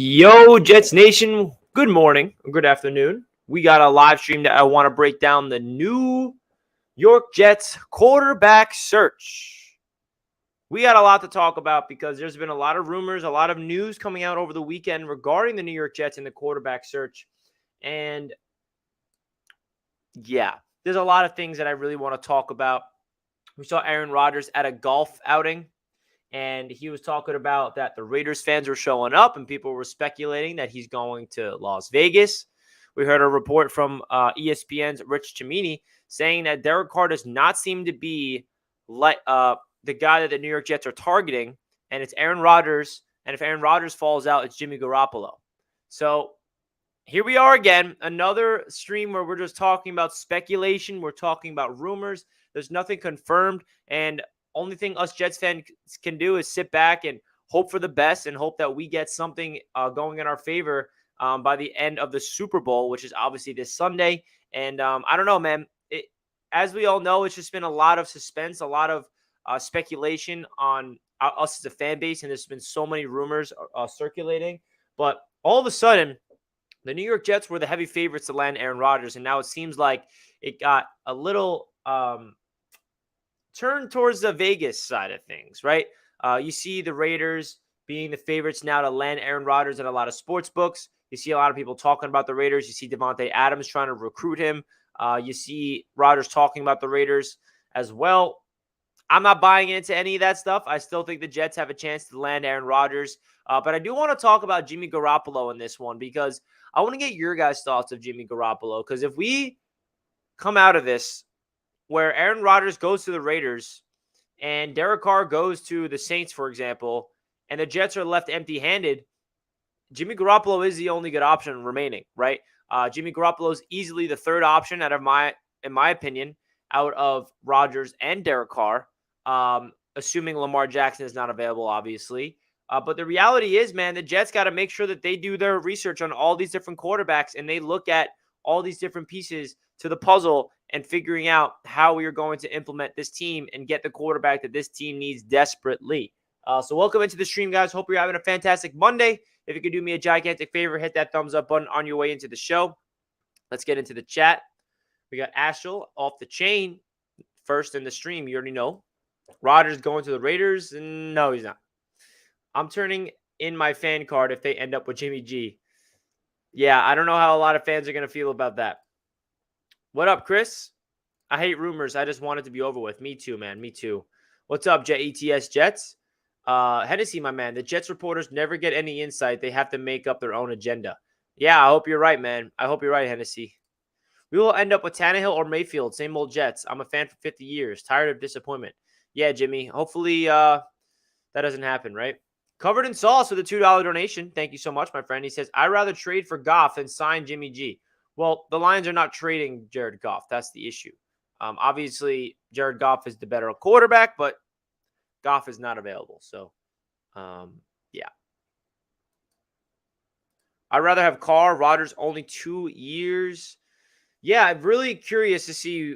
Yo, Jets Nation, good morning, good afternoon. We got a live stream that I want to break down the New York Jets quarterback search. We got a lot to talk about because there's been a lot of rumors, a lot of news coming out over the weekend regarding the New York Jets and the quarterback search. And yeah, there's a lot of things that I really want to talk about. We saw Aaron Rodgers at a golf outing. And he was talking about that the Raiders fans were showing up and people were speculating that he's going to Las Vegas. We heard a report from ESPN's Rich Cimini saying that Derek Carr does not seem to be like the guy that the New York Jets are targeting, and it's Aaron Rodgers. And if Aaron Rodgers falls out, it's Jimmy Garoppolo. So here we are again, another stream where we're just talking about speculation. We're talking about rumors. There's nothing confirmed, and only thing us Jets fans can do is sit back and hope for the best and hope that we get something going in our favor by the end of the Super Bowl, which is obviously this Sunday. And I don't know, man. As we all know, it's just been a lot of suspense, a lot of speculation on us as a fan base, and there's been so many rumors circulating. But all of a sudden, the New York Jets were the heavy favorites to land Aaron Rodgers, and now it seems like it got a little turn towards the Vegas side of things, right? You see the Raiders being the favorites now to land Aaron Rodgers at a lot of sports books. You see a lot of people talking about the Raiders. You see Devontae Adams trying to recruit him. You see Rodgers talking about the Raiders as well. I'm not buying into any of that stuff. I still think the Jets have a chance to land Aaron Rodgers. But I do want to talk about Jimmy Garoppolo in this one because I want to get your guys' thoughts of Jimmy Garoppolo. Because if we come out of this where Aaron Rodgers goes to the Raiders and Derek Carr goes to the Saints, for example, and the Jets are left empty-handed, Jimmy Garoppolo is the only good option remaining, right? Jimmy Garoppolo is easily the third option in my opinion, out of Rodgers and Derek Carr, assuming Lamar Jackson is not available, obviously. But the reality is, man, the Jets got to make sure that they do their research on all these different quarterbacks and they look at all these different pieces to the puzzle and figuring out how we are going to implement this team and get the quarterback that this team needs desperately. So welcome into the stream, guys. Hope you're having a fantastic Monday. If you could do me a gigantic favor, hit that thumbs up button on your way into the show. Let's get into the chat. We got Ashel off the chain first in the stream. You already know. Rodgers going to the Raiders? No, he's not. I'm turning in my fan card if they end up with Jimmy G. Yeah, I don't know how a lot of fans are going to feel about that. What up, Chris? I hate rumors. I just want it to be over with. Me too, man. Me too. What's up, JETS Jets? Hennessy, my man. The Jets reporters never get any insight. They have to make up their own agenda. Yeah, I hope you're right, man. I hope you're right, Hennessy. We will end up with Tannehill or Mayfield. Same old Jets. I'm a fan for 50 years. Tired of disappointment. Yeah, Jimmy. Hopefully that doesn't happen, right? Covered in sauce with a $2 donation. Thank you so much, my friend. He says, I'd rather trade for Goff than sign Jimmy G. Well, the Lions are not trading Jared Goff. That's the issue. Obviously, Jared Goff is the better quarterback, but Goff is not available. So, yeah. I'd rather have Carr. Rodgers only 2 years. Yeah, I'm really curious to see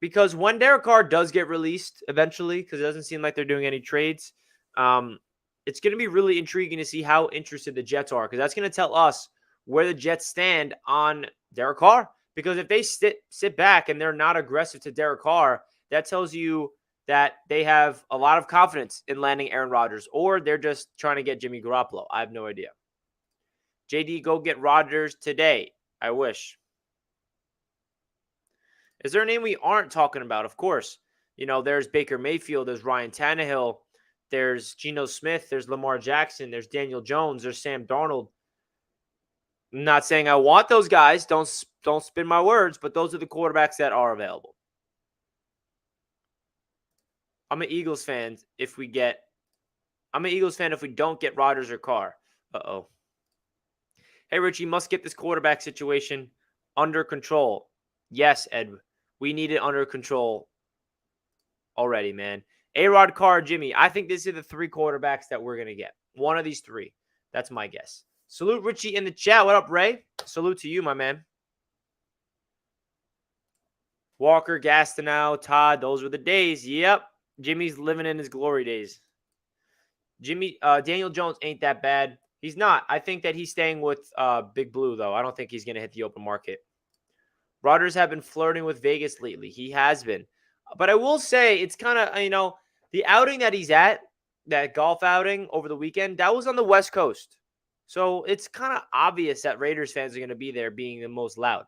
because when Derek Carr does get released eventually, because it doesn't seem like they're doing any trades, it's going to be really intriguing to see how interested the Jets are because that's going to tell us where the Jets stand on Derek Carr. Because if they sit back and they're not aggressive to Derek Carr, that tells you that they have a lot of confidence in landing Aaron Rodgers, or they're just trying to get Jimmy Garoppolo. I have no idea. JD, go get Rodgers today. I wish. Is there a name we aren't talking about? Of course. You know, there's Baker Mayfield, there's Ryan Tannehill, there's Geno Smith, there's Lamar Jackson, there's Daniel Jones, there's Sam Darnold. I'm not saying I want those guys. Don't spin my words, but those are the quarterbacks that are available. I'm an Eagles fan if we don't get Rodgers or Carr. Uh-oh. Hey, Richie, must get this quarterback situation under control. Yes, Ed. We need it under control already, man. A-Rod, Carr, Jimmy. I think these are the three quarterbacks that we're going to get. One of these three. That's my guess. Salute Richie in the chat. What up, Ray? Salute to you, my man. Walker, Gastineau, Todd. Those were the days. Yep. Jimmy's living in his glory days. Daniel Jones ain't that bad. He's not. I think that he's staying with Big Blue, though. I don't think he's going to hit the open market. Rodgers have been flirting with Vegas lately. He has been. But I will say it's kind of, the outing that he's at, that golf outing over the weekend, that was on the West Coast. So it's kind of obvious that Raiders fans are going to be there being the most loud.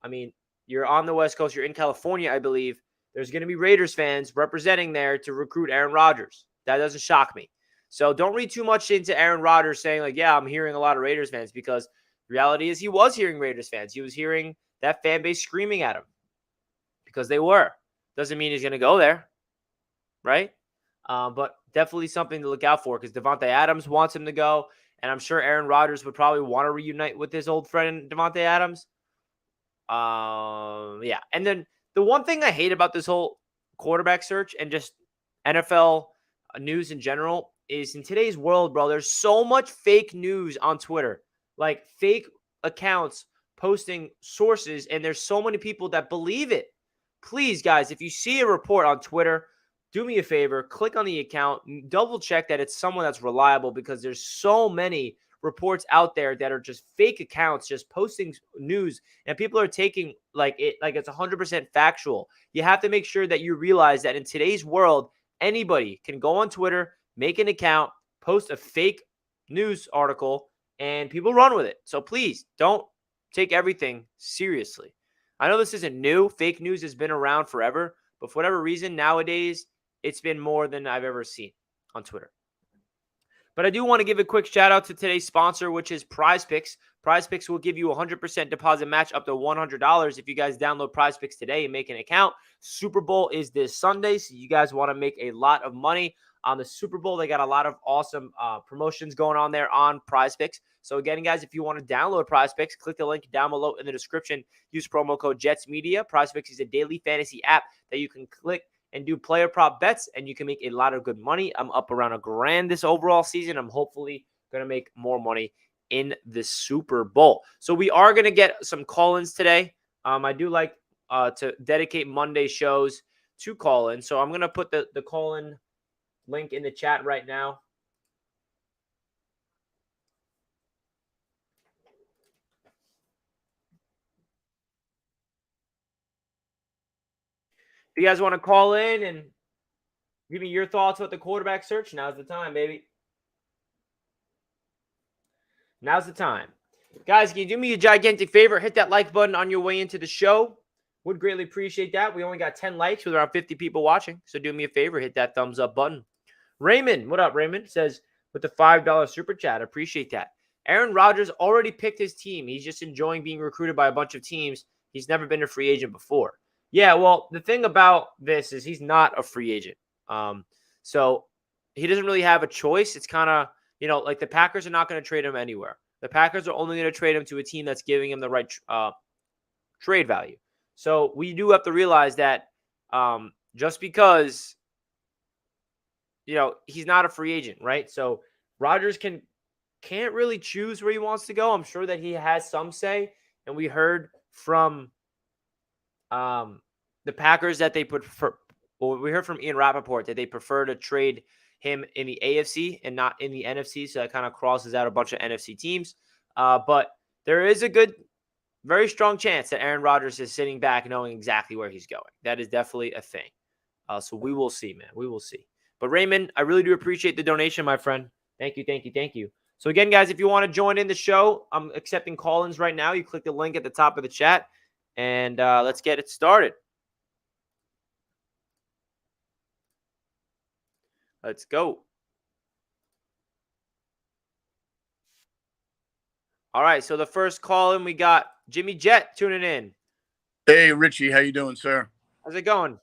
I mean, you're on the West Coast. You're in California, I believe. There's going to be Raiders fans representing there to recruit Aaron Rodgers. That doesn't shock me. So don't read too much into Aaron Rodgers saying, like, yeah, I'm hearing a lot of Raiders fans, because reality is he was hearing Raiders fans. He was hearing that fan base screaming at him because they were. Doesn't mean he's going to go there, right? But definitely something to look out for, because Davante Adams wants him to go, and I'm sure Aaron Rodgers would probably want to reunite with his old friend Davante Adams. Yeah. And then the one thing I hate about this whole quarterback search and just NFL news in general is, in today's world, bro, there's so much fake news on Twitter, like fake accounts posting sources, and there's so many people that believe it. Please, guys, if you see a report on Twitter, do me a favor, click on the account, double check that it's someone that's reliable, because there's so many reports out there that are just fake accounts just posting news, and people are taking like it's 100% factual. You have to make sure that you realize that in today's world, anybody can go on Twitter, make an account, post a fake news article, and people run with it. So please don't take everything seriously. I know this isn't new. Fake news has been around forever, but for whatever reason, nowadays, it's been more than I've ever seen on Twitter. But I do want to give a quick shout out to today's sponsor, which is Prize Picks. Prize Picks will give you a 100% deposit match up to $100 if you guys download Prize Picks today and make an account. Super Bowl is this Sunday, so you guys want to make a lot of money on the Super Bowl. They got a lot of awesome promotions going on there on Prize Picks. So again, guys, if you want to download Prize Picks, click the link down below in the description. Use promo code JETSMedia. Prize Picks is a daily fantasy app that you can click and do player prop bets, and you can make a lot of good money. I'm up around $1,000 this overall season. I'm hopefully going to make more money in the Super Bowl. So we are going to get some call-ins today. I do like to dedicate Monday shows to call-in. So I'm going to put the call-in link in the chat right now. If you guys want to call in and give me your thoughts about the quarterback search, now's the time, baby. Now's the time. Guys, can you do me a gigantic favor? Hit that like button on your way into the show. Would greatly appreciate that. We only got 10 likes with around 50 people watching. So do me a favor, hit that thumbs up button. Raymond, what up, Raymond? Says with the $5 super chat. Appreciate that. Aaron Rodgers already picked his team. He's just enjoying being recruited by a bunch of teams. He's never been a free agent before. Yeah, well, the thing about this is he's not a free agent. So he doesn't really have a choice. It's kind of, like the Packers are not going to trade him anywhere. The Packers are only going to trade him to a team that's giving him the right trade value. So we do have to realize that just because, he's not a free agent, right? So Rodgers can't really choose where he wants to go. I'm sure that he has some say. And we heard from the Packers that they prefer. Well, we heard from Ian Rappaport that they prefer to trade him in the AFC and not in the NFC. So that kind of crosses out a bunch of NFC teams. But there is a very strong chance that Aaron Rodgers is sitting back knowing exactly where he's going. That is definitely a thing. So we will see, man. We will see. But Raymond, I really do appreciate the donation, my friend. Thank you, thank you, thank you. So again, guys, if you want to join in the show, I'm accepting call-ins right now. You click the link at the top of the chat, and let's get it started. Let's go. All right, so the first call-in, we got Jimmy Jet tuning in. Hey, Richie, how you doing, sir? How's it going?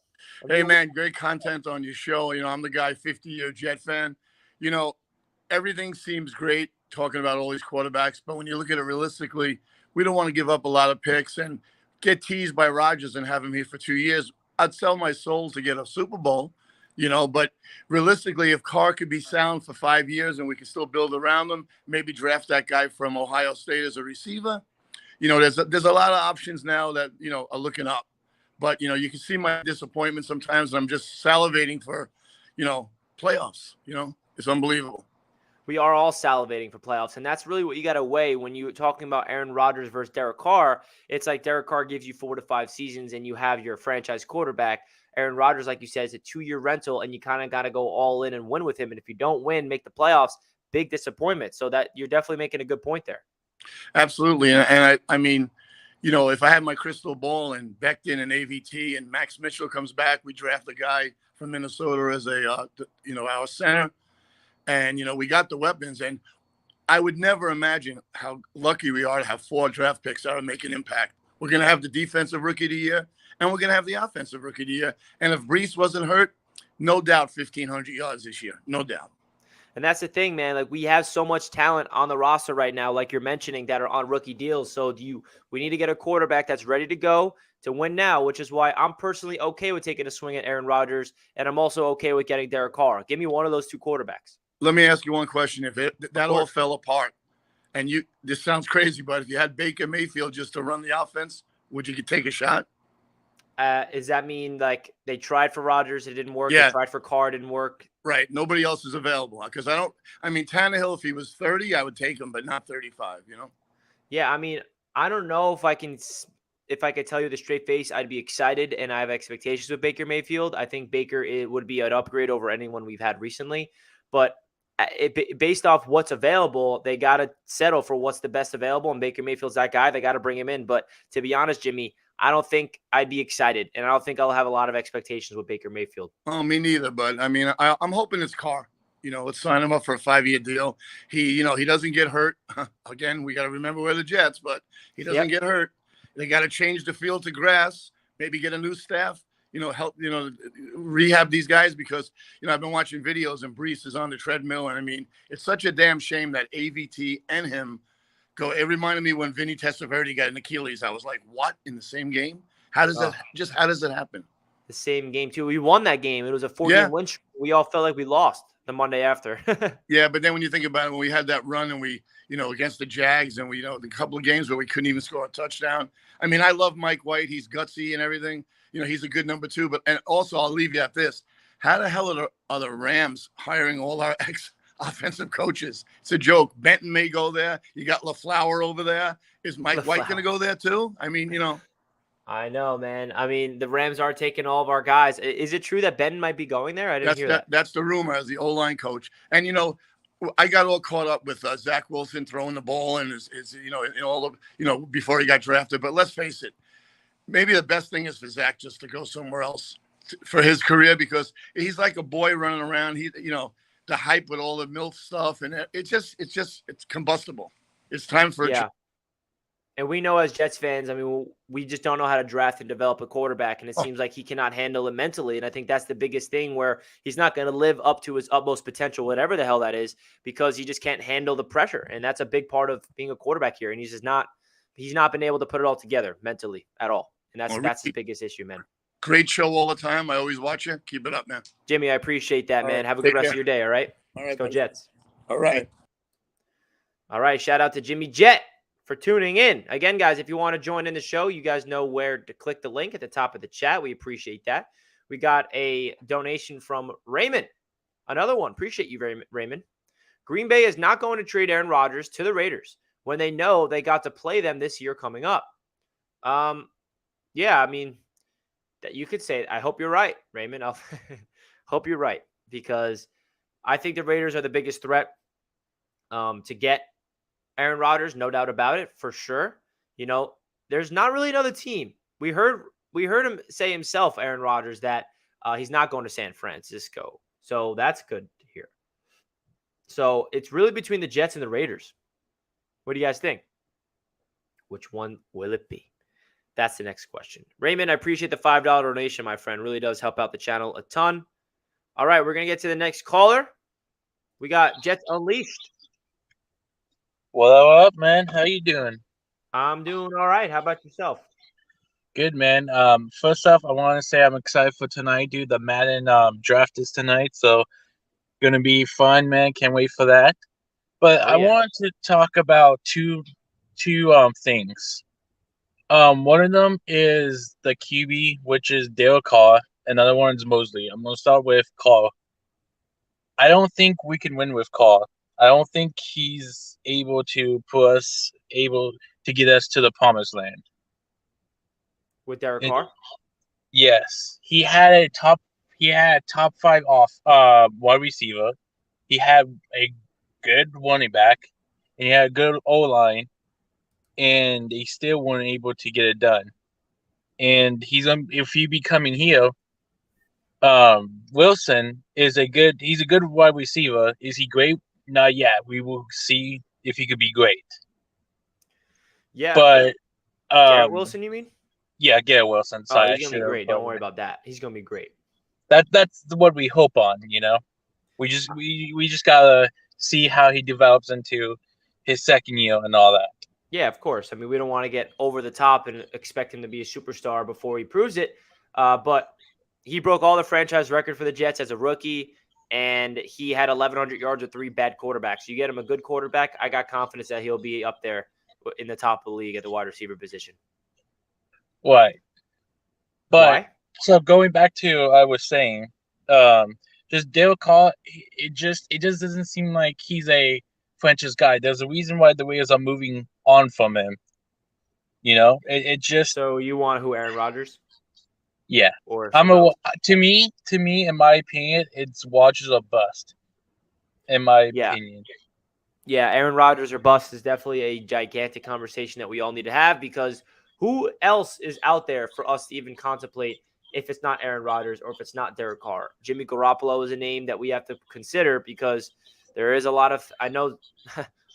Hey, man, great content on your show. I'm the guy, 50-year Jet fan. Everything seems great talking about all these quarterbacks, but when you look at it realistically, we don't want to give up a lot of picks and get teased by Rodgers and have him here for 2 years. I'd sell my soul to get a Super Bowl, but realistically, if Carr could be sound for 5 years and we can still build around him, maybe draft that guy from Ohio State as a receiver. There's a lot of options now that, are looking up. But, you can see my disappointment sometimes. And I'm just salivating for, playoffs. It's unbelievable. We are all salivating for playoffs, and that's really what you got to weigh when you're talking about Aaron Rodgers versus Derek Carr. It's like Derek Carr gives you 4 to 5 seasons, and you have your franchise quarterback. Aaron Rodgers, like you said, is a 2-year rental, and you kind of got to go all in and win with him. And if you don't win, make the playoffs, big disappointment. So that you're definitely making a good point there. Absolutely. And I mean, if I had my crystal ball and Becton and AVT and Max Mitchell comes back, we draft a guy from Minnesota as our center. And, we got the weapons. And I would never imagine how lucky we are to have 4 draft picks that are making impact. We're going to have the defensive rookie of the year, and we're going to have the offensive rookie of the year. And if Brees wasn't hurt, no doubt 1,500 yards this year. No doubt. And that's the thing, man. Like, we have so much talent on the roster right now, like you're mentioning, that are on rookie deals. So we need to get a quarterback that's ready to go to win now, which is why I'm personally okay with taking a swing at Aaron Rodgers, and I'm also okay with getting Derek Carr. Give me one of those 2 quarterbacks. Let me ask you one question. If that all fell apart, and this sounds crazy, but if you had Baker Mayfield just to run the offense, would you take a shot? Does that mean like they tried for Rodgers, it didn't work? Yeah. They tried for Carr, it didn't work? Right. Nobody else is available. Because Tannehill, if he was 30, I would take him, but not 35, Yeah, I mean, I don't know if I could tell you the straight face, I'd be excited, and I have expectations with Baker Mayfield. I think Baker would be an upgrade over anyone we've had recently. But based off what's available, they got to settle for what's the best available, and Baker Mayfield's that guy. They got to bring him in. But to be honest, Jimmy, I don't think I'd be excited, and I don't think I'll have a lot of expectations with Baker Mayfield. Oh, me neither. But I mean, I'm hoping it's Carr. Let's sign him up for a 5-year deal. He doesn't get hurt. Again, we got to remember we're the Jets, but he doesn't get hurt. They got to change the field to grass. Maybe get a new staff. Help rehab these guys, because I've been watching videos and Brees is on the treadmill, and I mean, it's such a damn shame that AVT and him go. It reminded me when Vinny Testaverde got an Achilles. I was like, what, in the same game? How does that happen? The same game too. We won that game. It was a 4-game win streak. We all felt like we lost the Monday after. Yeah, but then when you think about it, when we had that run and we, against the Jags, and we, the couple of games where we couldn't even score a touchdown. I mean, I love Mike White. He's gutsy and everything. He's a good number 2. And also, I'll leave you at this. How the hell are the Rams hiring all our ex-offensive coaches? It's a joke. Benton may go there. You got LaFleur over there. Is Mike White going to go there too? I mean, I know, man. I mean, the Rams are taking all of our guys. Is it true that Benton might be going there? I didn't hear that. That's the rumor as the O-line coach. And, I got all caught up with Zach Wilson throwing the ball and before he got drafted. But let's face it. Maybe the best thing is for Zach just to go somewhere else for his career, because he's like a boy running around. The hype with all the MILF stuff, and it's combustible. It's time for a And we know as Jets fans, I mean, we just don't know how to draft and develop a quarterback, and it seems like he cannot handle it mentally. And I think that's the biggest thing, where he's not going to live up to his utmost potential, whatever the hell that is, because he just can't handle the pressure. And that's a big part of being a quarterback here. And he's not been able to put it all together mentally at all. And that's the biggest issue, man. Great show all the time. I always watch you. Keep it up, man. Jimmy, I appreciate that, man. Have a good rest of your day, all right? All right. Let's go Jets. All right. All right. Shout out to Jimmy Jet for tuning in. Again, guys, if you want to join in the show, you guys know where to click the link at the top of the chat. We appreciate that. We got a donation from Raymond. Another one. Appreciate you, Raymond. Green Bay is not going to trade Aaron Rodgers to the Raiders when they know they got to play them this year coming up. Yeah, I mean, that you could say it. I hope you're right, Raymond. I hope you're right, because I think the Raiders are the biggest threat to get Aaron Rodgers, no doubt about it, for sure. There's not really another team. We heard him say himself, Aaron Rodgers, that he's not going to San Francisco. So that's good to hear. So it's really between the Jets and the Raiders. What do you guys think? Which one will it be? That's the next question. Raymond, I appreciate the $5 donation, my friend. Really does help out the channel a ton. All right, we're going to get to the next caller. We got Jets Unleashed. What up, man? How you doing? I'm doing all right. How about yourself? Good, man. First off, I want to say I'm excited for tonight, dude. The Madden draft is tonight, so gonna be fun, man. Can't wait for that. But I wanted to talk about two things. One of them is the QB, which is Dale Carr. Another one's Mosley. I'm gonna start with Carr. I don't think we can win with Carr. I don't think he's able to get us to the promised land. With Derek And Carr? yes, he had a top 5 off wide receiver. He had a good running back, and he had a good O line, and they still weren't able to get it done. And if he be coming here, Wilson he's a good wide receiver. Is he great? Not yet. We will see if he could be great. Yeah. But Garrett Wilson, you mean? yeah, Garrett Wilson. Oh, Sorry, I he's gonna be should have. great. Don't worry about that. He's gonna be great. That's what we hope on. We just gotta see how he develops into his second year and all that. Yeah, of course. I mean, we don't want to get over the top and expect him to be a superstar before he proves it. But he broke all the franchise record for the Jets as a rookie, and he had 1,100 yards with 3 bad quarterbacks. You get him a good quarterback, I got confidence that he'll be up there in the top of the league at the wide receiver position. Right. But Why? so going back to I was saying, just Dale Carr, it just doesn't seem like he's a franchise guy. There's a reason why the Raiders are moving on from him. It just So you want who, Aaron Rodgers? Yeah. Or to me, in my opinion, it's Rodgers or bust. In my opinion. Yeah, Aaron Rodgers or bust is definitely a gigantic conversation that we all need to have, because who else is out there for us to even contemplate if it's not Aaron Rodgers or if it's not Derek Carr? Jimmy Garoppolo is a name that we have to consider, because there is a lot of, I know,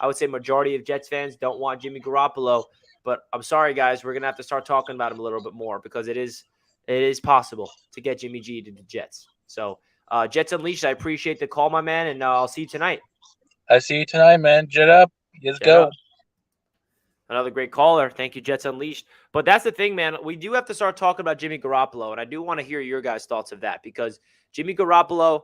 I would say majority of Jets fans don't want Jimmy Garoppolo, but I'm sorry, guys, we're going to have to start talking about him a little bit more, because it is possible to get Jimmy G to the Jets. So Jets Unleashed, I appreciate the call, my man, and I'll see you tonight. I see you tonight, man. Jet up. Let's go. Up. Another great caller. Thank you, Jets Unleashed. But that's the thing, man. We do have to start talking about Jimmy Garoppolo, and I do want to hear your guys' thoughts of that, because Jimmy Garoppolo,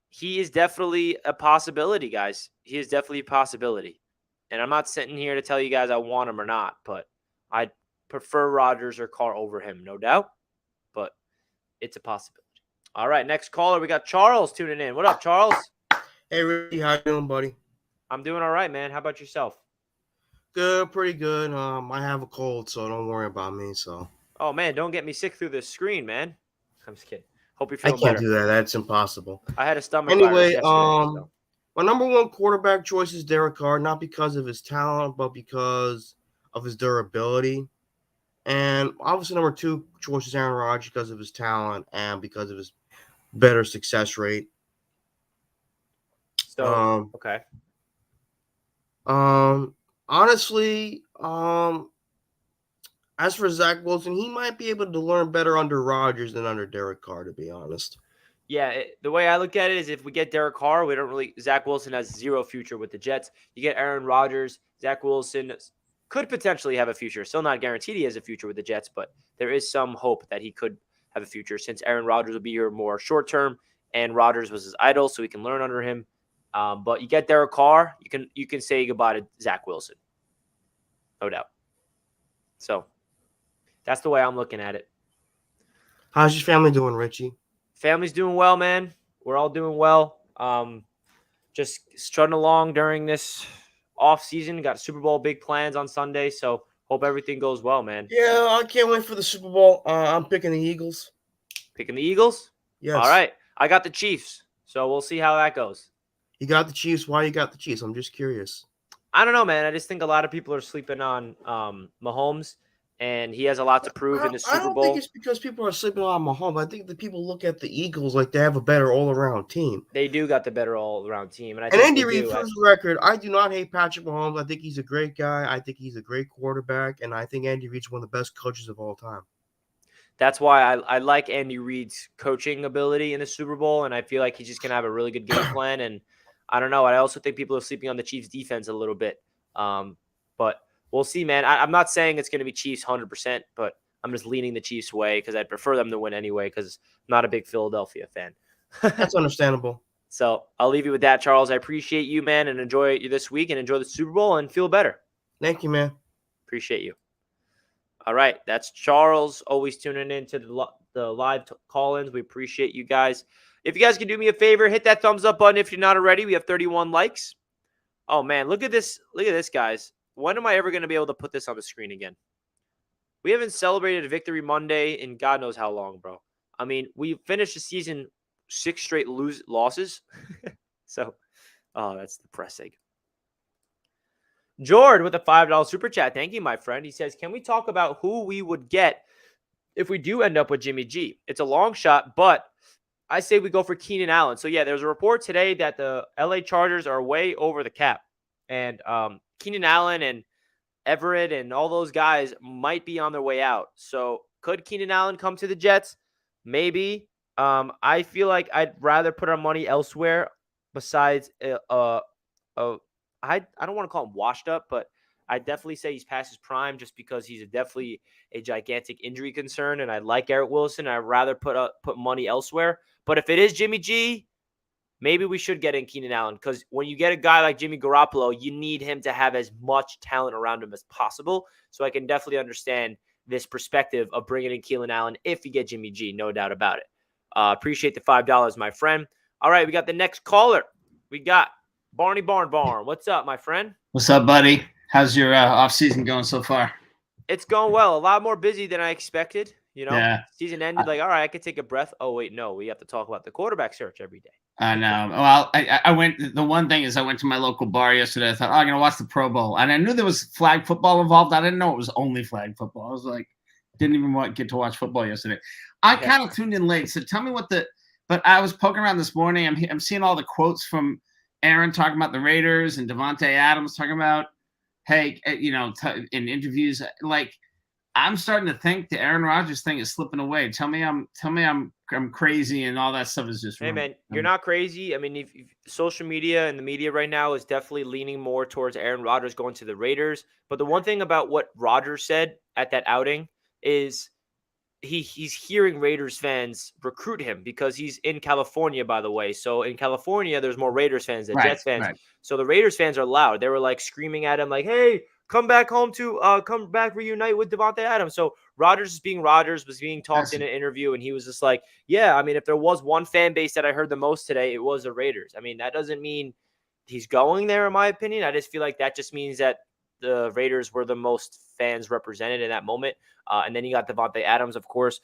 he is definitely a possibility, guys. He is definitely a possibility. And I'm not sitting here to tell you guys I want him or not, but I prefer Rodgers or Carr over him, no doubt. But it's a possibility. All right, next caller, we got Charles tuning in. What up, Charles? Hey, Ricky, how you doing, buddy? I'm doing all right, man. How about yourself? Good, pretty good. I have a cold, so don't worry about me. So. Oh man, don't get me sick through this screen, man. I'm just kidding. Hope you're feeling better. I can't better. do that. That's impossible. I had a stomach virus. Anyway, so. My number one quarterback choice is Derek Carr, not because of his talent, but because of his durability. And obviously, number two choice is Aaron Rodgers because of his talent and because of his better success rate. So, okay. Honestly, as for Zach Wilson, he might be able to learn better under Rodgers than under Derek Carr, to be honest. Yeah, the way I look at it is, if we get Derek Carr, Zach Wilson has zero future with the Jets. You get Aaron Rodgers, Zach Wilson could potentially have a future. Still not guaranteed he has a future with the Jets, but there is some hope that he could have a future, since Aaron Rodgers will be here more short term, and Rodgers was his idol, so he can learn under him. But you get Derek Carr, you can say goodbye to Zach Wilson, no doubt. So that's the way I'm looking at it. How's your family doing, Richie? Family's doing well, man. We're all doing well. Just strutting along during this off season. Got Super Bowl big plans on Sunday, so hope everything goes well, man. Yeah, I can't wait for the Super Bowl. I'm picking the Eagles. Picking the Eagles? Yes. All right. I got the Chiefs, so we'll see how that goes. You got the Chiefs. Why you got the Chiefs? I'm just curious. I don't know, man. I just think a lot of people are sleeping on Mahomes, and he has a lot to prove in the Super Bowl. I don't think it's because people are sleeping on Mahomes. I think that people look at the Eagles like they have a better all-around team. They do got the better all-around team. And Andy Reid, for the record, I do not hate Patrick Mahomes. I think he's a great guy. I think he's a great quarterback, and I think Andy Reid's one of the best coaches of all time. That's why I like Andy Reid's coaching ability in the Super Bowl, and I feel like he's just going to have a really good game plan. And I don't know. I also think people are sleeping on the Chiefs' defense a little bit. But we'll see, man. I'm not saying it's going to be Chiefs 100%, but I'm just leaning the Chiefs' way because I'd prefer them to win anyway, because I'm not a big Philadelphia fan. That's understandable. So I'll leave you with that, Charles. I appreciate you, man, and enjoy you this week, and enjoy the Super Bowl and feel better. Thank you, man. Appreciate you. All right, that's Charles, always tuning in to the live call-ins. We appreciate you guys. If you guys can do me a favor, hit that thumbs up button if you're not already. We have 31 likes. Oh, man, look at this. Look at this, guys. When am I ever going to be able to put this on the screen again? We haven't celebrated Victory Monday in God knows how long, bro. I mean, we finished the season 6 straight losses. So, oh, that's depressing. Jord with a $5 super chat. Thank you, my friend. He says, can we talk about who we would get if we do end up with Jimmy G? It's a long shot, but I say we go for Keenan Allen. So, yeah, there's a report today that the LA Chargers are way over the cap. And Keenan Allen and Everett and all those guys might be on their way out. So, could Keenan Allen come to the Jets? Maybe. I feel like I'd rather put our money elsewhere besides I don't want to call him washed up, but I definitely say he's past his prime just because he's definitely a gigantic injury concern. And I like Garrett Wilson. I'd rather put money elsewhere. But if it is Jimmy G, maybe we should get in Keenan Allen, because when you get a guy like Jimmy Garoppolo, you need him to have as much talent around him as possible. So I can definitely understand this perspective of bringing in Keenan Allen if you get Jimmy G, no doubt about it. Appreciate the $5, my friend. All right, we got the next caller. We got Barney Barn. What's up, my friend? What's up, buddy? How's your off season going so far? It's going well. A lot more busy than I expected. You know, Yeah. Season ended like, all right, I could take a breath. Oh, wait, no. We have to talk about the quarterback search every day. I know. Well, I went – the one thing is I went to my local bar yesterday. I thought, I'm going to watch the Pro Bowl. And I knew there was flag football involved. I didn't know it was only flag football. I was like, didn't even get to watch football yesterday. I kind of tuned in late. So tell me what but I was poking around this morning. I'm seeing all the quotes from Aaron talking about the Raiders and Davante Adams talking about, hey, in interviews. Like, I'm starting to think the Aaron Rodgers thing is slipping away. Tell me I'm crazy and all that stuff is just wrong. Hey, man, you're Mm-hmm. not crazy. I mean, if social media and the media right now is definitely leaning more towards Aaron Rodgers going to the Raiders. But the one thing about what Rodgers said at that outing is he's hearing Raiders fans recruit him because he's in California, by the way. So in California, there's more Raiders fans than Jets fans. Right. So the Raiders fans are loud. They were like screaming at him like, hey, come back home come back, reunite with Davante Adams. So Rodgers was being talked in an interview, and he was just like, yeah, I mean, if there was one fan base that I heard the most today, it was the Raiders. I mean, that doesn't mean he's going there, in my opinion. I just feel like that just means that the Raiders were the most fans represented in that moment. And then you got Davante Adams, of course.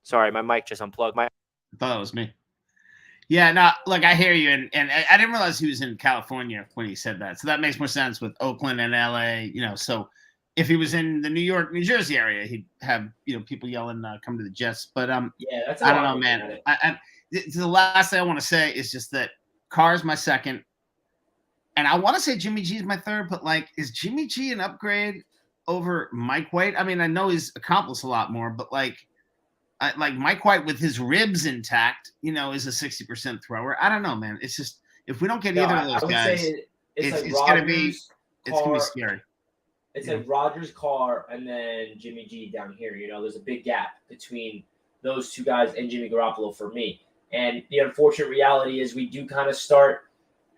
Sorry, my mic just unplugged. I thought it was me. Yeah, no, look, I hear you. And I didn't realize he was in California when he said that. So that makes more sense with Oakland and LA, So if he was in the New York, New Jersey area, he'd have, people yelling, come to the Jets. But yeah, that's I don't know, man. The last thing I want to say is just that Carr's my second. And I want to say Jimmy G is my third, but is Jimmy G an upgrade over Mike White? I mean, I know he's accomplished a lot more, but like Mike White with his ribs intact, is a 60% thrower. I don't know, man. It's just if we don't get either of those guys, it's gonna be scary. It's like Rodgers, Carr, and then Jimmy G down here. There's a big gap between those two guys and Jimmy Garoppolo for me. And the unfortunate reality is we do kind of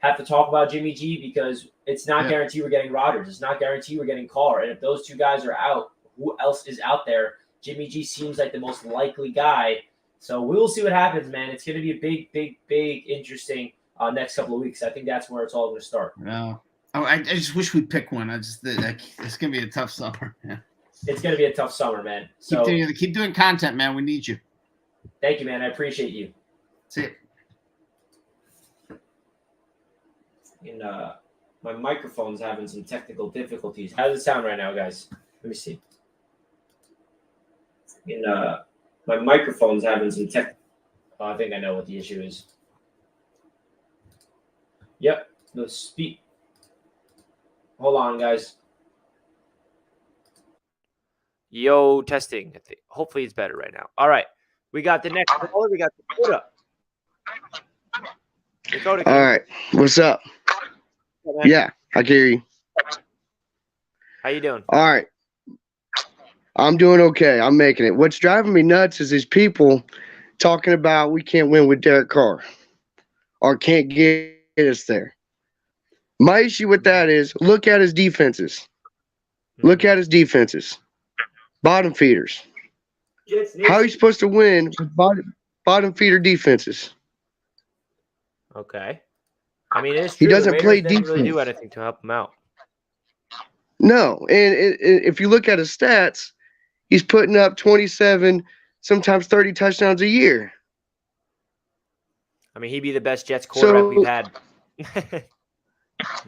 have to talk about Jimmy G because it's not guaranteed we're getting Rodgers. It's not guaranteed we're getting Carr. And if those two guys are out, who else is out there? Jimmy G seems like the most likely guy. So we will see what happens, man. It's going to be a big, interesting next couple of weeks. I think that's where it's all going to start. No. Oh, I just wish we'd pick one. It's going to be a tough summer. Yeah. It's going to be a tough summer, man. So keep doing content, man. We need you. Thank you, man. I appreciate you. See it. And my microphone's having some technical difficulties. How does it sound right now, guys? Let me see. And my microphone's having some tech. Oh, I think I know what the issue is. Yep, the speak. Hold on, guys. Yo, testing. Hopefully it's better right now. All right, we got the next caller. We got Dakota. All right, what's up? Yeah, I can hear you. How you doing? All right. I'm doing okay. I'm making it. What's driving me nuts is these people talking about we can't win with Derek Carr or can't get us there. My issue with that is look at his defenses. Look at his defenses. Bottom feeders. How are you supposed to win with bottom feeder defenses? Okay. I mean, it's He true. The doesn't Raiders play didn't really do defense. anything to help him out. No, and if you look at his stats, he's putting up 27, sometimes 30 touchdowns a year. I mean, he'd be the best Jets quarterback we've had.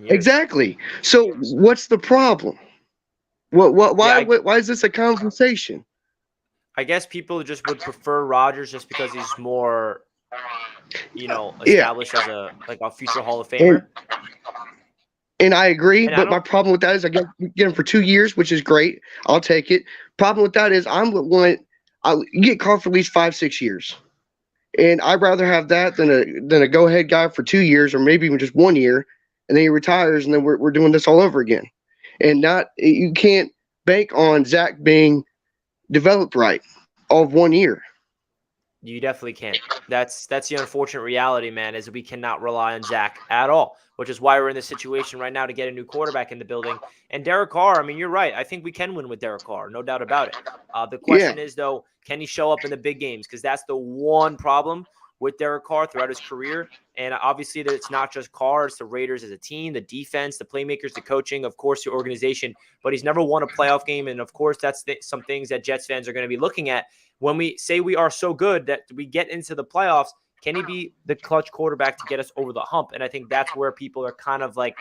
Exactly. So what's the problem? Why is this a conversation? I guess people just would prefer Rodgers just because he's more, established as a future Hall of Famer. And I agree, And but my problem with that is I get him for 2 years, which is great. I'll take it. Problem with that is you get Carr for at least 5-6 years. And I'd rather have that than a go-ahead guy for 2 years or maybe even just 1 year, and then he retires, and then we're doing this all over again. And you can't bank on Zach being developed right all of 1 year. You definitely can't. That's the unfortunate reality, man, is we cannot rely on Zach at all, which is why we're in this situation right now to get a new quarterback in the building. And Derek Carr, I mean, you're right. I think we can win with Derek Carr, no doubt about it. The question is, though, can he show up in the big games? Because that's the one problem with Derek Carr throughout his career. And obviously, it's not just Carr. It's the Raiders as a team, the defense, the playmakers, the coaching, of course, the organization. But he's never won a playoff game. And, of course, that's some things that Jets fans are going to be looking at. When we say we are so good that we get into the playoffs, can he be the clutch quarterback to get us over the hump? And I think that's where people are kind of like,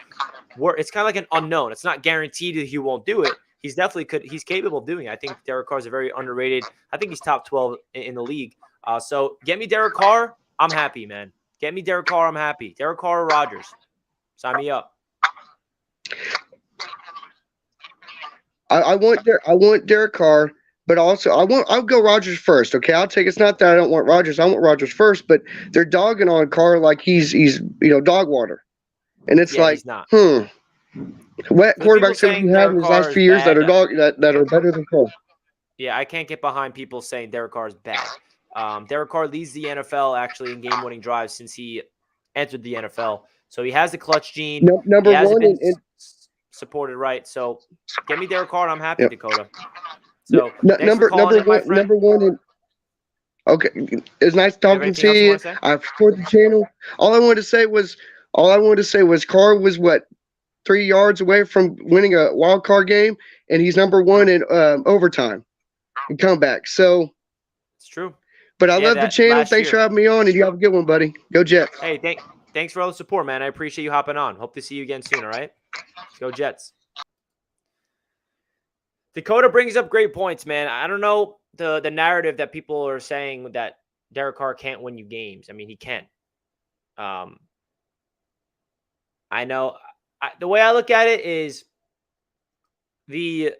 it's kind of like an unknown. It's not guaranteed that he won't do it. He's definitely he's capable of doing it. I think Derek Carr is a very underrated. I think he's top 12 in the league. So get me Derek Carr. I'm happy, man. Get me Derek Carr. I'm happy. Derek Carr or Rodgers. Sign me up. I want Derek Carr. But also, I'll go Rodgers first. Okay, I'll take. It's not that I don't want Rodgers. I want Rodgers first. But they're dogging on Carr like he's dog water, and it's like, he's not. What quarterbacks have you had in his last few years that are better than Carr? Yeah, I can't get behind people saying Derek Carr is bad. Derek Carr leads the NFL actually in game-winning drives since he entered the NFL. So he has the clutch gene. Number he hasn't one, been supported right. So get me Derek Carr. I'm happy, Dakota. So number one. Okay, it's nice talking to you. I support the channel. All I wanted to say was Carr was 3 yards away from winning a wild card game, and he's number one in overtime and comeback. So it's true. But I love the channel. Thanks for having me on, and you have a good one, buddy. Go Jets. Hey, thanks for all the support, man. I appreciate you hopping on. Hope to see you again soon. All right, go Jets. Dakota brings up great points, man. I don't know the narrative that people are saying that Derek Carr can't win you games. I mean, he can. I know the way I look at it is there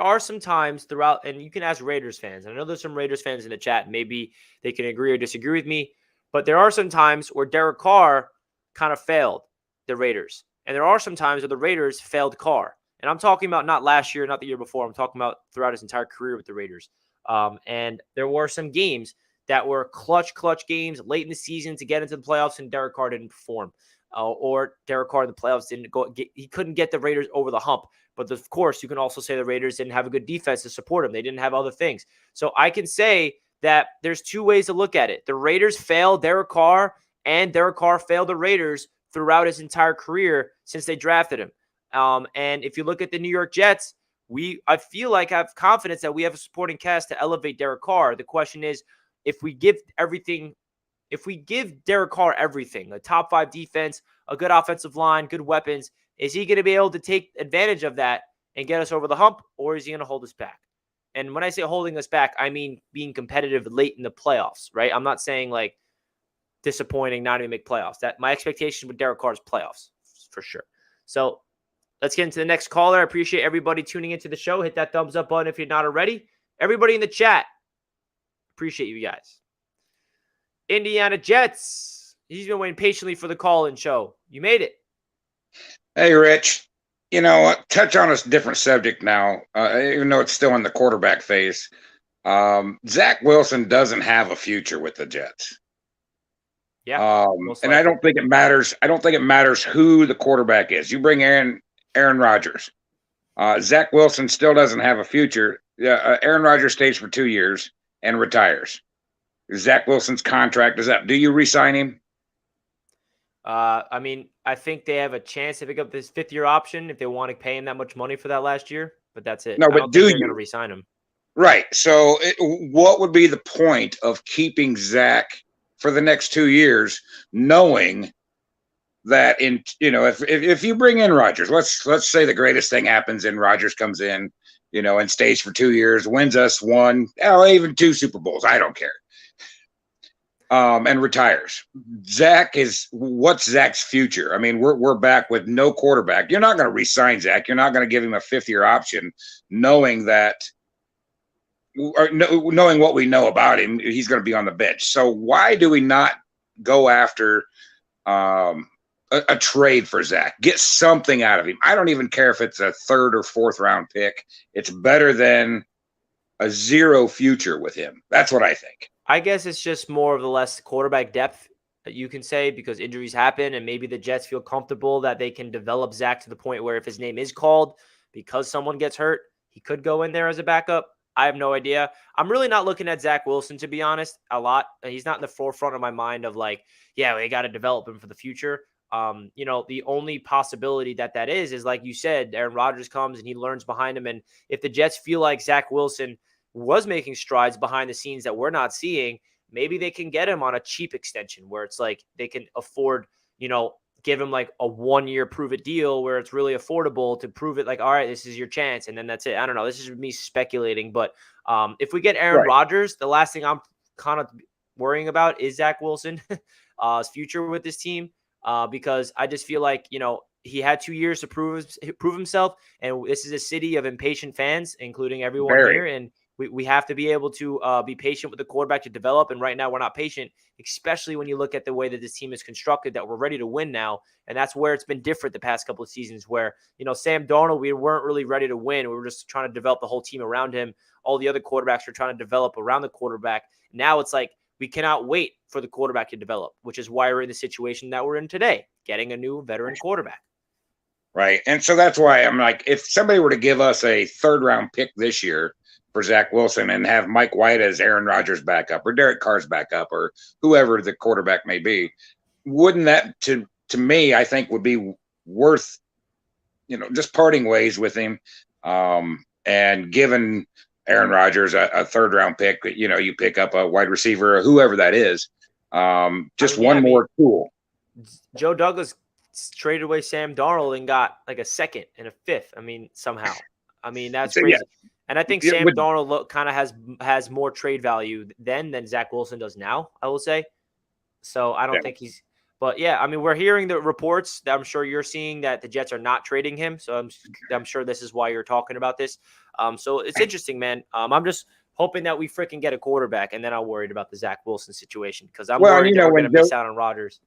are some times throughout, and you can ask Raiders fans. I know there's some Raiders fans in the chat. Maybe they can agree or disagree with me, but there are some times where Derek Carr kind of failed the Raiders. And there are some times where the Raiders failed Carr. And I'm talking about not last year, not the year before. I'm talking about throughout his entire career with the Raiders. And there were some games that were clutch games late in the season to get into the playoffs, and Derek Carr didn't perform. Or Derek Carr in the playoffs he couldn't get the Raiders over the hump. But of course, you can also say the Raiders didn't have a good defense to support him. They didn't have other things. So I can say that there's two ways to look at it. The Raiders failed Derek Carr, and Derek Carr failed the Raiders throughout his entire career since they drafted him. And if you look at the New York Jets, I feel like I have confidence that we have a supporting cast to elevate Derek Carr. The question is, if we give Derek Carr everything, a top 5 defense, a good offensive line, good weapons, is he going to be able to take advantage of that and get us over the hump, or is he going to hold us back? And when I say holding us back, I mean being competitive late in the playoffs, right? I'm not saying like disappointing, not even make playoffs. That my expectation with Derek Carr is playoffs for sure. So let's get into the next caller. I appreciate everybody tuning into the show. Hit that thumbs up button if you're not already. Everybody in the chat, appreciate you guys. Indiana Jets. He's been waiting patiently for the call-in show. You made it. Hey, Rich. Touch on a different subject now, even though it's still in the quarterback phase. Zach Wilson doesn't have a future with the Jets. Yeah. And I don't think it matters. I don't think it matters who the quarterback is. You bring Aaron Rodgers. Zach Wilson still doesn't have a future. Aaron Rodgers stays for 2 years and retires. Zach Wilson's contract is up. Do you re-sign him? I mean, I think they have a chance to pick up this 5th-year option if they want to pay him that much money for that last year. But that's it. No, I but don't do think they're you? going to re-sign him. Right. So what would be the point of keeping Zach for the next 2 years, knowing that if you bring in Rodgers, let's say the greatest thing happens and Rodgers comes in, and stays for 2 years, wins us one, even 2 Super Bowls. I don't care. And retires. What's Zach's future? I mean, we're back with no quarterback. You're not going to re-sign Zach. You're not going to give him a 5th-year option, knowing what we know about him, he's going to be on the bench. So why do we not go after a trade for Zach? Get something out of him. I don't even care if it's a 3rd or 4th round pick. It's better than a 0 future with him. That's what I think. I guess it's just more of the less quarterback depth that you can say, because injuries happen, and maybe the Jets feel comfortable that they can develop Zach to the point where if his name is called because someone gets hurt, he could go in there as a backup. I have no idea. I'm really not looking at Zach Wilson, to be honest, a lot. He's not in the forefront of my mind of like, yeah, we got to develop him for the future. The only possibility that is like you said, Aaron Rodgers comes and he learns behind him. And if the Jets feel like Zach Wilson was making strides behind the scenes that we're not seeing, maybe they can get him on a cheap extension where it's like they can afford, give him like a 1-year prove it deal where it's really affordable to prove it, like, all right, this is your chance. And then that's it. I don't know. This is me speculating, but if we get Aaron Rodgers, the last thing I'm kind of worrying about is Zach Wilson's future with this team, because I just feel like, he had 2 years to prove himself. And this is a city of impatient fans, including everyone here. And we have to be able to be patient with the quarterback to develop. And right now we're not patient, especially when you look at the way that this team is constructed, that we're ready to win now. And that's where it's been different the past couple of seasons where, Sam Darnold, we weren't really ready to win. We were just trying to develop the whole team around him. All the other quarterbacks were trying to develop around the quarterback. Now it's like we cannot wait for the quarterback to develop, which is why we're in the situation that we're in today, getting a new veteran quarterback. Right. And so that's why I'm like, if somebody were to give us a 3rd round pick this year for Zach Wilson and have Mike White as Aaron Rodgers' backup or Derek Carr's backup or whoever the quarterback may be, wouldn't that, to me, I think would be worth, just parting ways with him, and giving Aaron Rodgers a 3rd round pick, you pick up a wide receiver or whoever that is, more tool. Joe Douglas traded away Sam Darnold and got like a 2nd and a 5th. Somehow. That's crazy. Yeah. And I think Sam Darnold kind of has more trade value than Zach Wilson does now, I will say. So I don't think he's – but, yeah, we're hearing the reports that I'm sure you're seeing that the Jets are not trading him. So I'm sure this is why you're talking about this. So it's interesting, man. I'm just hoping that we freaking get a quarterback, and then I'm worried about the Zach Wilson situation because I'm worried that we're going to miss out on Rodgers.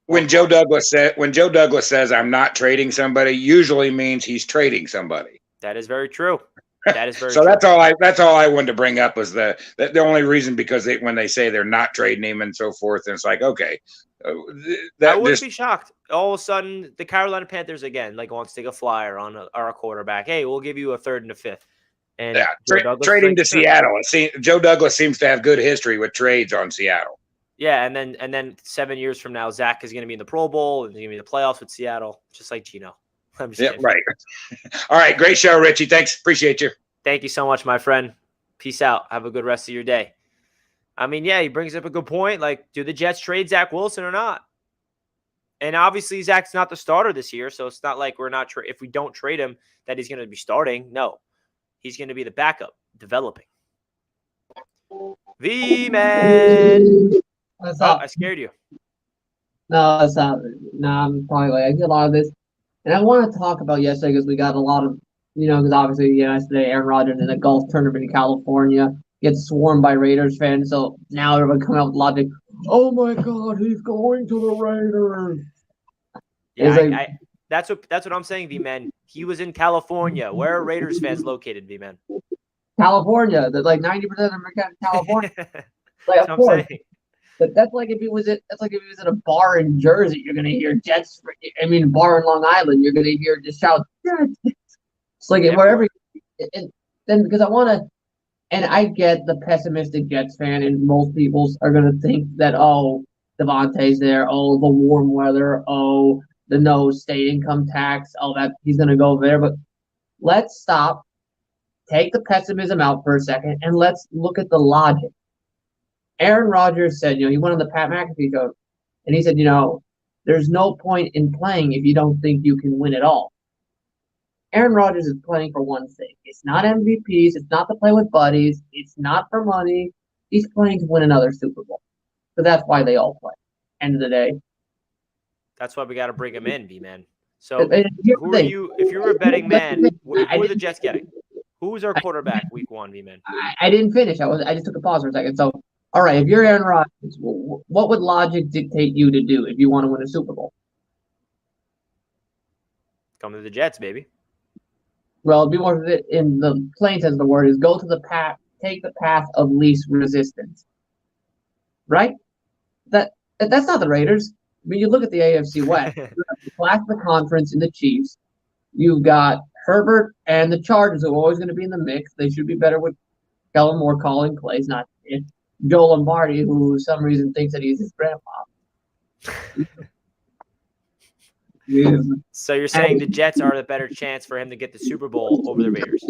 When Joe Douglas says I'm not trading somebody, usually means he's trading somebody. That is very true. That is very so true. That's all I wanted to bring up was the only reason, because when they say they're not trading him and so forth, and it's like, okay, I wouldn't be shocked. All of a sudden, the Carolina Panthers again wants to take a flyer on our quarterback. Hey, we'll give you a 3rd and a 5th. And trading to Seattle. Joe Douglas seems to have good history with trades on Seattle. Yeah, and then 7 years from now, Zach is going to be in the Pro Bowl and he's going to be in the playoffs with Seattle, just like Gino. I'm just kidding. Right. All right, great show, Richie. Thanks, appreciate you. Thank you so much, my friend. Peace out. Have a good rest of your day. He brings up a good point. Like, do the Jets trade Zach Wilson or not? And obviously, Zach's not the starter this year, so it's not like we're not if we don't trade him that he's going to be starting. No, he's going to be the backup, developing. V-Man. What's up? I scared you. No, it's not. No, I'm probably like, I get a lot of this. And I want to talk about yesterday because we got a lot of, because obviously yesterday Aaron Rodgers in a golf tournament in California gets swarmed by Raiders fans. So now everyone coming up with logic. Oh my God, he's going to the Raiders. Yeah, that's what I'm saying, V-Man. He was in California. Where are Raiders fans located, V-Man? California. That's like 90% of them are in California. Like, of course. But that's like if he was at a bar in Jersey, you're gonna hear Jets. Bar in Long Island, you're gonna hear just shout Jets. It's like wherever, and then because I want to, and I get the pessimistic Jets fan, and most people are going to think that, oh, Devontae's there, oh, the warm weather, oh, the no state income tax, oh, that he's going to go there. But let's stop, take the pessimism out for a second, and let's look at the logic. Aaron Rodgers said, he went on the Pat McAfee show, and he said, there's no point in playing if you don't think you can win at all. Aaron Rodgers is playing for one thing. It's not MVPs. It's not to play with buddies. It's not for money. He's playing to win another Super Bowl. So that's why they all play. End of the day. That's why we got to bring him in, B-Man. So who are you? If you're a betting man, who are the Jets getting? Who's our quarterback week 1, B-Man? I didn't finish. I just took a pause for a second. So, all right, if you're Aaron Rodgers, what would logic dictate you to do if you want to win a Super Bowl? Come to the Jets, baby. Well, be more in the plain sense of the word is go to the path, take the path of least resistance. Right? That's not the Raiders. I mean, you look at the AFC West. You have the class of the conference in the Chiefs. You've got Herbert and the Chargers, who are always going to be in the mix. They should be better with Kellen Moore calling plays, not Joe Lombardi, who for some reason thinks that he's his grandpa. So you're saying the Jets are the better chance for him to get the Super Bowl over the Raiders?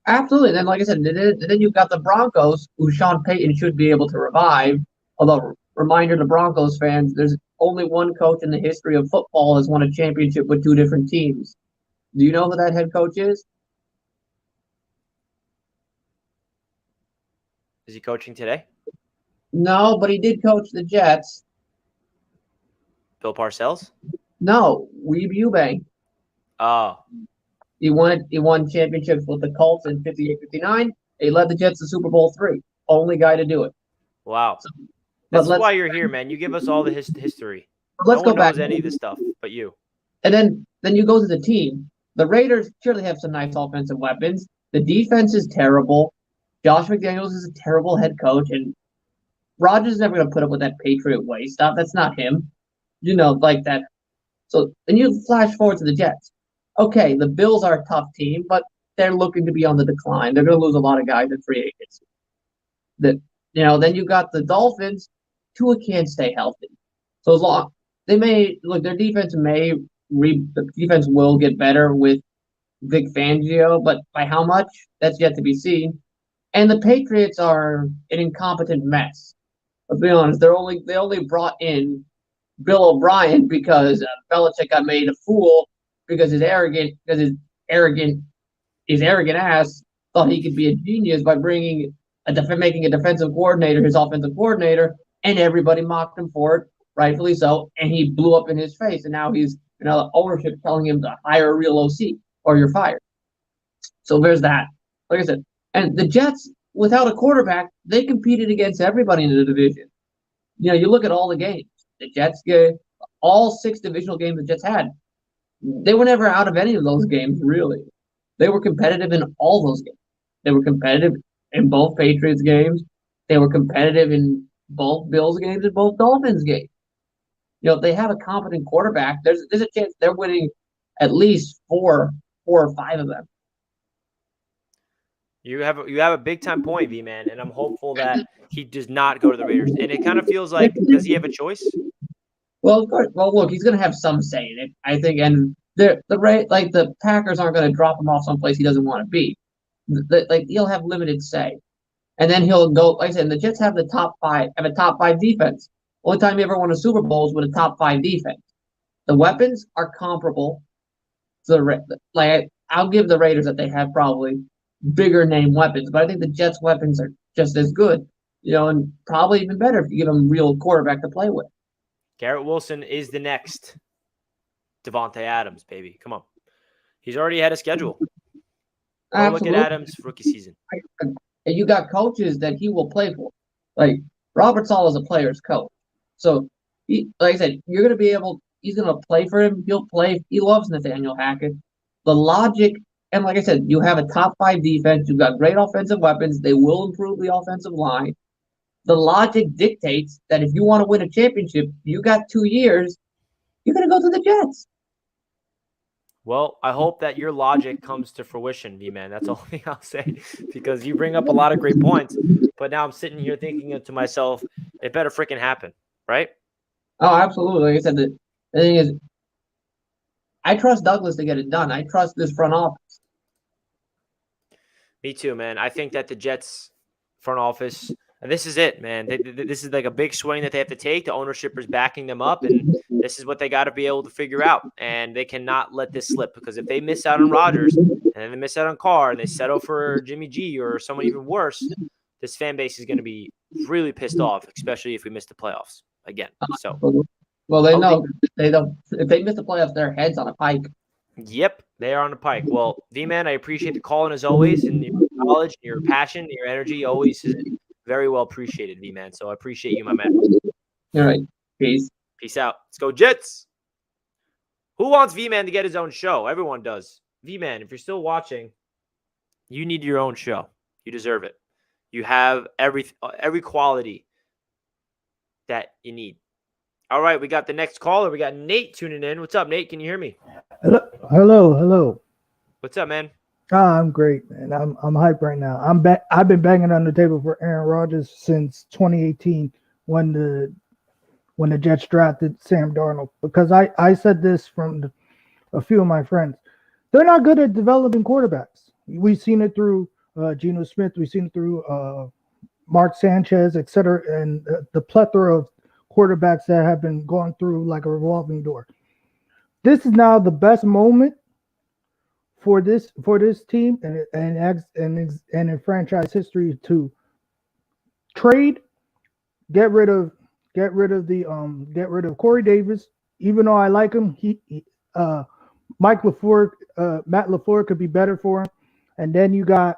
Absolutely. And then, like I said, then you've got the Broncos, who Sean Payton should be able to revive. Although, reminder to Broncos fans, there's only one coach in the history of football has won a championship with 2 different teams. Do you know who that head coach is? Is he coaching today? No, but he did coach the Jets. Bill Parcells? No, Weeb Ewbank. Oh. He won championships with the Colts in 58-59. He led the Jets to Super Bowl 3. Only guy to do it. Wow. So, that's why you're here, man. You give us all the history. Let's no go one knows back. any of this stuff but you. And then you go to the team. The Raiders surely have some nice offensive weapons. The defense is terrible. Josh McDaniels is a terrible head coach, and Rodgers is never going to put up with that Patriot way stuff. That's not him. Like that. So then you flash forward to the Jets. Okay, the Bills are a tough team, but they're looking to be on the decline. They're going to lose a lot of guys in free agency. Then you got the Dolphins. Tua can't stay healthy. So as long their defense the defense will get better with Vic Fangio, but by how much, that's yet to be seen. And the Patriots are an incompetent mess. Let's be honest, they only brought in Bill O'Brien because Belichick got made a fool because his arrogant ass thought he could be a genius by making a defensive coordinator his offensive coordinator, and everybody mocked him for it, rightfully so, and he blew up in his face, and now he's ownership telling him to hire a real OC or you're fired. So there's that. Like I said, and the Jets, without a quarterback, they competed against everybody in the division. You look at all the games. The Jets get all 6 divisional games the Jets had. They were never out of any of those games, really. They were competitive in all those games. They were competitive in both Patriots games. They were competitive in both Bills games and both Dolphins games. If they have a competent quarterback, there's a chance they're winning at least 4 or 5 of them. You have a big time point, V-Man, and I'm hopeful that he does not go to the Raiders. And it kind of feels like, does he have a choice? Well, of course. Well, look, he's going to have some say in it, I think. And the Packers aren't going to drop him off someplace he doesn't want to be. He'll have limited say, and then he'll go. Like I said, the Jets have a top 5 defense. Only time you ever won a Super Bowl is with a top 5 defense. The weapons are comparable to I'll give the Raiders that they have probably bigger name weapons, but I think the Jets' weapons are just as good, and probably even better if you give them a real quarterback to play with. Garrett Wilson is the next Devontae Adams, baby. Come on. He's already had a schedule. Look at Adams' rookie season. And you got coaches that he will play for. Like, Robert Saleh is a player's coach. So, like I said, he's going to play for him. He'll play. He loves Nathaniel Hackett. The logic, and like I said, you have a top 5 defense. You've got great offensive weapons. They will improve the offensive line. The logic dictates that if you want to win a championship, you got 2 years, you're going to go to the Jets. Well, I hope that your logic comes to fruition, V-Man. That's the only thing I'll say, because you bring up a lot of great points. But now I'm sitting here thinking to myself, it better freaking happen, right? Oh, absolutely. Like I said, the thing is, I trust Douglas to get it done. I trust this front office. Me too, man. I think that the Jets front office, and this is it, man. This is like a big swing that they have to take. The ownership is backing them up, and this is what they got to be able to figure out. And they cannot let this slip, because if they miss out on Rodgers and then they miss out on Carr and they settle for Jimmy G or someone even worse, this fan base is going to be really pissed off, especially if we miss the playoffs again. So, well, they know they don't. If they miss the playoffs, their head's on a pike. Yep, they are on the pike. Well, V-Man, I appreciate the call, as always, and your knowledge, your passion, your energy always is very well appreciated, V-Man. So I appreciate you, my man. All right. Peace. Peace out. Let's go, Jets. Who wants V-Man to get his own show? Everyone does. V-Man, if you're still watching, you need your own show. You deserve it. You have every quality that you need. All right, we got the next caller. We got Nate tuning in. What's up, Nate? Can you hear me? Hello. What's up, man? I'm great, man. I'm hyped right now. I've been banging on the table for Aaron Rodgers since 2018 when the Jets drafted Sam Darnold, because I said this from a few of my friends. They're not good at developing quarterbacks. We've seen it through Geno Smith. We've seen it through Mark Sanchez, et cetera, and the plethora of quarterbacks that have been going through like a revolving door. This is now the best moment for this team and in franchise history to trade, get rid of Corey Davis. Even though I like him, Matt LaFleur could be better for him. And then you got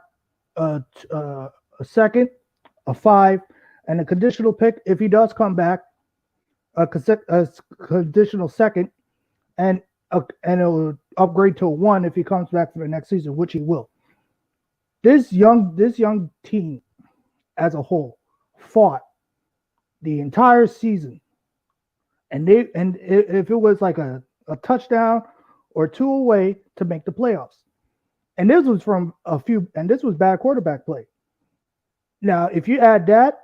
a second, a 5, and a conditional pick if he does come back. A conditional second, and it'll upgrade to a 1 if he comes back for the next season, which he will. This young team as a whole fought the entire season, and if it was like a touchdown or 2 away to make the playoffs, and this was bad quarterback play. Now, if you add that,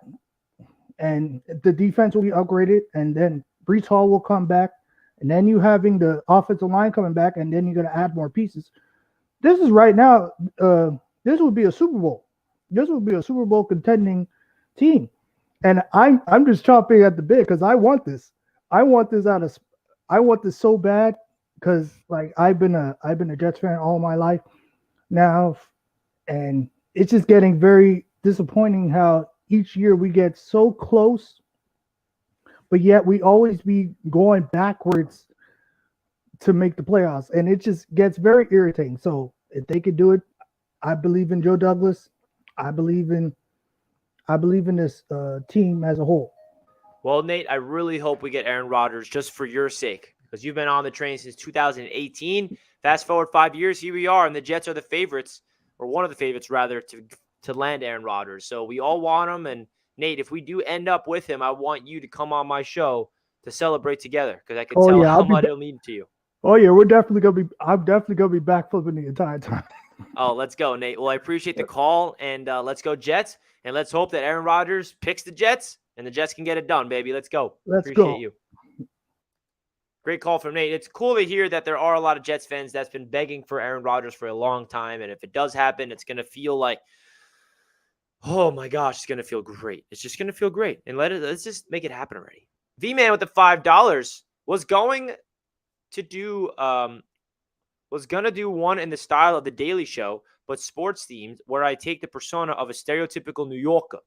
and the defense will be upgraded, and then Breece Hall will come back, and then you having the offensive line coming back, and then you're going to add more pieces. This is right now, this would be a Super Bowl. This would be a Super Bowl contending team. And I'm just chomping at the bit because I want this. I want this so bad, because like I've been a Jets fan all my life now, and it's just getting very disappointing how each year we get so close, but yet we always be going backwards to make the playoffs, and it just gets very irritating. So if they could do it, I believe in Joe Douglas. I believe in this team as a whole. Well, Nate, I really hope we get Aaron Rodgers just for your sake, because you've been on the train since 2018. Fast forward 5 years, here we are, and the Jets are the favorites, or one of the favorites rather, to land Aaron Rodgers. So we all want him. And Nate, if we do end up with him, I want you to come on my show to celebrate together, because I can tell how much it'll mean to you. Oh yeah, I'm definitely gonna be backflipping the entire time. Oh, let's go, Nate. Well, I appreciate the call, and let's go Jets, and let's hope that Aaron Rodgers picks the Jets, and the Jets can get it done, baby. Let's go. Appreciate you. Great call from Nate. It's cool to hear that there are a lot of Jets fans that's been begging for Aaron Rodgers for a long time, and if it does happen, it's going to feel like, oh my gosh, it's going to feel great. It's just going to feel great. And let's just make it happen already. V-Man with the $5 was going to do one in the style of The Daily Show, but sports themed, where I take the persona of a stereotypical New Yorker.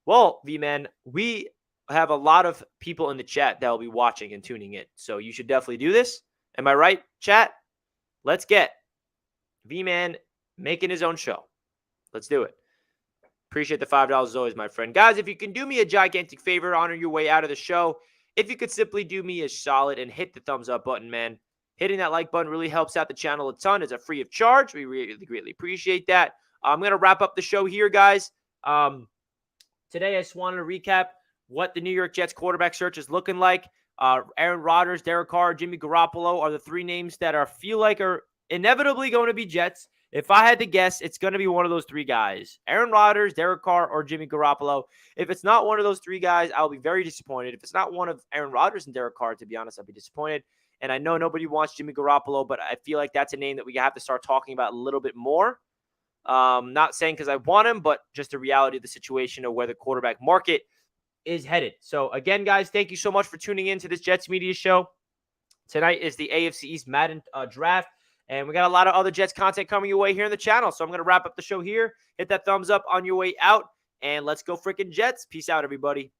Well, V-Man, we have a lot of people in the chat that will be watching and tuning in, so you should definitely do this. Am I right, chat? Let's get V-Man making his own show. Let's do it. Appreciate the $5 as always, my friend. Guys, if you can do me a gigantic favor, honor your way out of the show, if you could simply do me a solid and hit the thumbs up button, man. Hitting that like button really helps out the channel a ton. It's a free of charge. We really greatly appreciate that. I'm going to wrap up the show here, guys. Today, I just wanted to recap what the New York Jets quarterback search is looking like. Aaron Rodgers, Derek Carr, Jimmy Garoppolo are the three names that feel like are inevitably going to be Jets. If I had to guess, it's going to be one of those three guys. Aaron Rodgers, Derek Carr, or Jimmy Garoppolo. If it's not one of those three guys, I'll be very disappointed. If it's not one of Aaron Rodgers and Derek Carr, to be honest, I'll be disappointed. And I know nobody wants Jimmy Garoppolo, but I feel like that's a name that we have to start talking about a little bit more. Not saying because I want him, but just the reality of the situation of where the quarterback market is headed. So again, guys, thank you so much for tuning in to this Jets Media Show. Tonight is the AFC East Madden draft, and we got a lot of other Jets content coming your way here on the channel. So I'm going to wrap up the show here. Hit that thumbs up on your way out, and let's go freaking Jets. Peace out, everybody.